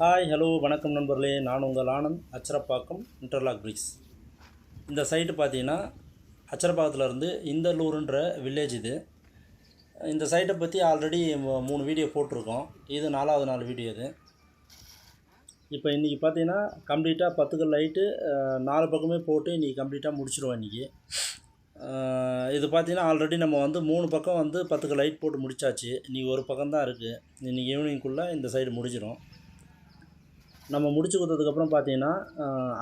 Hi hello வணக்கம் நண்பர்களே, நான் உங்கள் ஆனந்த். Acharapakkam interlock bricks. இந்த சைட்டு பார்த்தீங்கன்னா அச்சரப்பாக்கத்துலேருந்து இந்தலூருன்ற வில்லேஜ் இது. இந்த சைட்டை பற்றி ஆல்ரெடி 3 வீடியோ போட்டிருக்கோம். இது 4வது நாள் வீடியோ இது. இப்போ இன்றைக்கி பார்த்தீங்கன்னா கம்ப்ளீட்டாக 10 கல் லைட்டு 4 பக்கமே போட்டு இன்றைக்கி கம்ப்ளீட்டாக முடிச்சிடுவோம். இன்றைக்கி இது பார்த்தீங்கன்னா ஆல்ரெடி நம்ம 3 பக்கம் 10 கல் லைட் போட்டு முடித்தாச்சு. இன்றைக்கி ஒரு பக்கம் தான் இருக்குது. இன்றைக்கி ஈவினிங்குள்ளே இந்த சைடு முடிச்சிடும். நம்ம முடிச்சு கொடுத்ததுக்கப்புறம் பார்த்தீங்கன்னா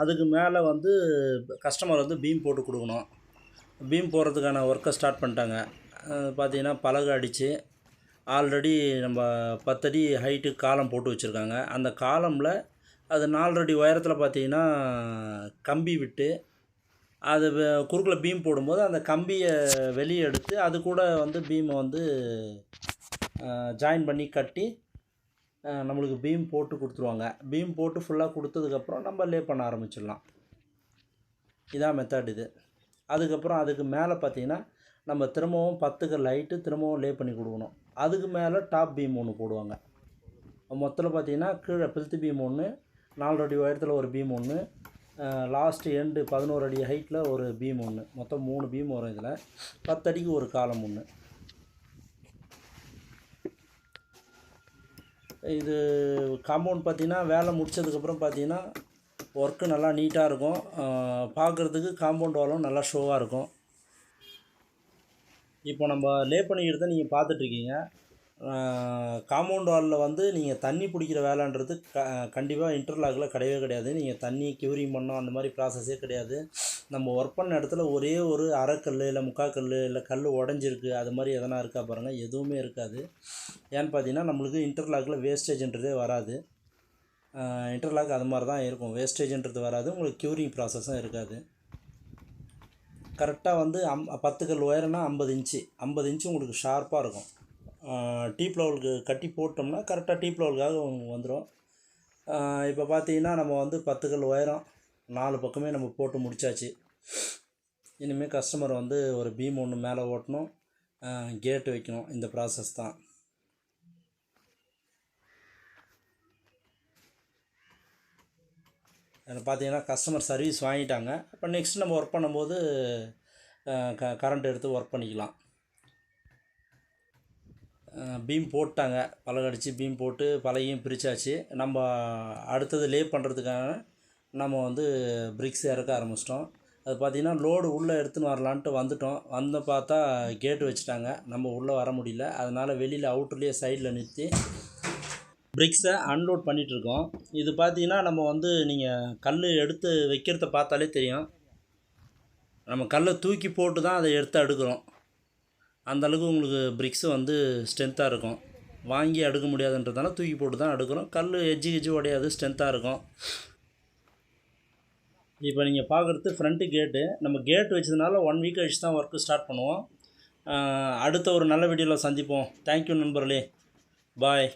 அதுக்கு மேலே கஸ்டமர் பீம் போட்டு கொடுக்கணும். பீம் போடுறதுக்கான ஒர்க்கை ஸ்டார்ட் பண்ணிட்டாங்க. பார்த்தீங்கன்னா பலகை அடித்து ஆல்ரெடி நம்ம 10 அடி ஹைட்டு காலம் போட்டு வச்சுருக்காங்க. அந்த காலமில் அது 4 அடி உயரத்தில் பார்த்தீங்கன்னா கம்பி விட்டு அது குறுக்கில் பீம் போடும்போது அந்த கம்பியை வெளியே எடுத்து அது கூட பீமை ஜாயின் பண்ணி கட்டி நம்மளுக்கு பீம் போட்டு கொடுத்துருவாங்க. பீம் போட்டு ஃபுல்லாக கொடுத்ததுக்கப்புறம் நம்ம லே பண்ண ஆரம்பிச்சிடலாம். இதான் மெத்தட் இது. அதுக்கப்புறம் அதுக்கு மேலே பார்த்திங்கன்னா நம்ம திரும்பவும் 10 கல் லைட்டு திரும்பவும் லே பண்ணி கொடுக்கணும். அதுக்கு மேலே டாப் பீம் ஒன்று போடுவாங்க. மொத்தத்தில் பார்த்திங்கன்னா கீழே பில்த்து பீம் ஒன்று, 4 அடி உயரத்தில் ஒரு பீம் ஒன்று, லாஸ்ட்டு எண்டு 11 அடி ஹைட்டில் ஒரு பீம் ஒன்று, மொத்தம் 3 பீம் வரும். இதில் 10 அடிக்கு ஒரு காலம் ஒன்று. இது காம்பவுண்ட் பார்த்திங்கன்னா வேலை முடித்ததுக்கப்புறம் பார்த்திங்கன்னா ஒர்க்கு நல்லா நீட்டாக இருக்கும். பார்க்குறதுக்கு காம்பவுண்ட் வாலும் நல்லா ஷோவாக இருக்கும். இப்போ நம்ம லே பண்ணிக்கிறத நீங்கள் பார்த்துட்ருக்கீங்க. காம்பவுண்ட் வாலில் நீங்கள் தண்ணி பிடிக்கிற வேலைன்றது கண்டிப்பாக இன்டர்லாக்கில் கிடையவே கிடையாது. நீங்கள் தண்ணி க்யூரிங் பண்ணோம் அந்த மாதிரி ப்ராசஸே கிடையாது. நம்ம ஒர்க் பண்ண இடத்துல ஒரே ஒரு அரைக்கல் இல்லை முக்கால் இல்லை கல் உடஞ்சிருக்கு அது மாதிரி எதனா இருக்கா பாருங்கள், எதுவுமே இருக்காது. ஏன்னு பார்த்தீங்கன்னா நம்மளுக்கு இன்டர்லாக்கில் வேஸ்டேஜ்ன்றதே வராது. இன்டர்லாக் அது மாதிரி தான் இருக்கும். வேஸ்டேஜ்ன்றது வராது. உங்களுக்கு க்யூரிங் ப்ராசஸும் இருக்காது. கரெக்டாக 10 கல் உயரம்னா 50 இன்ச்சு உங்களுக்கு ஷார்ப்பாக இருக்கும். டீப் லெவலுக்கு கட்டி போட்டோம்னா கரெக்டாக டீப் லெவலுக்காக வந்துடும். இப்போ பார்த்தீங்கன்னா நம்ம 10 கல் உயரம் 4 பக்கமே நம்ம போட்டு முடித்தாச்சு. இனிமேல் கஸ்டமர் ஒரு பீம் ஒன்று மேலே ஓட்டணும், கேட்டு வைக்கணும். இந்த ப்ராசஸ் தான். பார்த்தீங்கன்னா கஸ்டமர் சர்வீஸ் வாங்கிட்டாங்க. இப்போ நெக்ஸ்ட் நம்ம ஒர்க் பண்ணும்போது கரண்ட் எடுத்து ஒர்க் பண்ணிக்கலாம். பீம் போட்டாங்க, பலகை அடித்து பீம் போட்டு பலகையும் பிரித்தாச்சு. நம்ம அடுத்தது லே பண்ணுறதுக்காக நம்ம பிரிக்ஸ் இறக்க ஆரம்பிச்சிட்டோம். அது பார்த்திங்கன்னா லோடு உள்ளே எடுத்துன்னு வரலான்ட்டு வந்துட்டோம். பார்த்தா கேட்டு வச்சுட்டாங்க. நம்ம உள்ளே வர முடியல. அதனால் வெளியில் அவுட்டர்லேயே சைடில் நிறுத்தி பிரிக்ஸை அன்லோட் பண்ணிகிட்ருக்கோம். இது பார்த்திங்கன்னா நம்ம நீங்கள் கல் எடுத்து வைக்கிறத பார்த்தாலே தெரியும். நம்ம கல்லை தூக்கி போட்டு தான் அதை எடுத்து அடுக்கிறோம். அந்தளவுக்கு உங்களுக்கு பிரிக்ஸு ஸ்ட்ரென்த்தாக இருக்கும். வாங்கி அடுக்க முடியாதுன்றதால தூக்கி போட்டு தான் அடுக்கிறோம். கல் எஜ்ஜு உடையாது, ஸ்ட்ரென்த்தாக இருக்கும். இப்போ நீங்கள் பார்க்குறது ஃப்ரண்ட்டு கேட்டு. நம்ம கேட் வச்சதுனால 1 வீக் கழிச்சு தான் ஒர்க்கு ஸ்டார்ட் பண்ணுவோம். அடுத்த ஒரு நல்ல வீடியோவில் சந்திப்போம். தேங்க்யூ நண்பர்களே, பாய்.